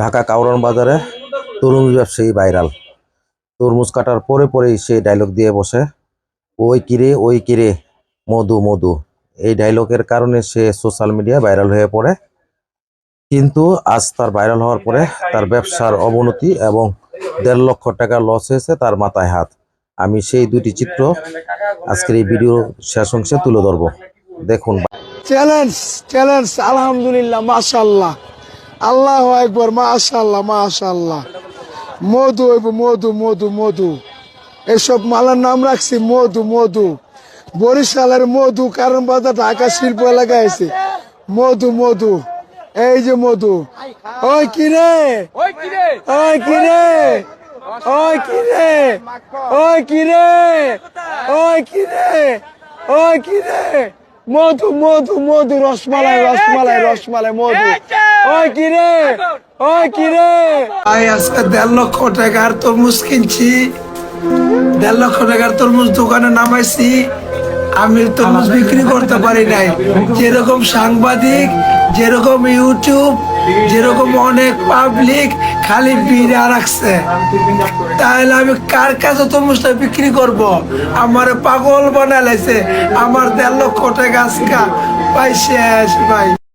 ঢাকা কাউরান বাজারে তরমুজ ব্যবসায়ী ভাইরাল। তরমুজ কাটার পরে পরেই সে ডায়লগ দিয়ে বসে, ওই কিরে মধু মধু। এই ডায়লগের কারণে সে সোশ্যাল মিডিয়ায় ভাইরাল হয়ে পড়ে। কিন্তু আজ তার ভাইরাল হওয়ার পরে তার ব্যবসার অবনতি এবং ১.৫ লক্ষ টাকা লস হয়েছে, তার মাথায় হাত। আমি সেই দুটি চিত্র আজকের এই ভিডিও শেষ অংশে তুলে ধরবো, দেখুন। চ্যালেঞ্জ চ্যালেঞ্জ আলহামদুলিল্লাহ, মাশাআল্লাহ, আল্লাহু আকবার, মাশাআল্লাহ মাশাআল্লাহ। মধু হইব মধু মধু মধু, এসব মালের নাম রাখছি মধু মধু। বরিশালের মধু, কারণ বাজার ঢাকা শিল্প এলাকায় আছে মধু মধু। এই যে মধু, ওই কিরে ওই কিরে ওই কিরে ওই কিরে ওই কিরে ওই কিরে ওই কিরে মধু মধু মধু, রসমালাই রসমালাই রসমালাই মধু। ওই কিরে ওই কিরে, আজকে ১.৫ লক্ষ টাকার তরমুজ কিনছি, ১.৫ লক্ষ টাকার তরমুজ দোকানে নামাইছি। আমি তরমুজ বিক্রি করতে পারি নাই। যেরকম সাংবাদিক, যেরকম ইউটিউব, যেরকম অনেক পাবলিক খালি বিড়া রাখছে, তাহলে আমি কার কাছে তরমুজটা বিক্রি করব? আমার পাগল বানাইছে। আমার ১.৫ লক্ষ টাকা আজকে পাই শেষ ভাই।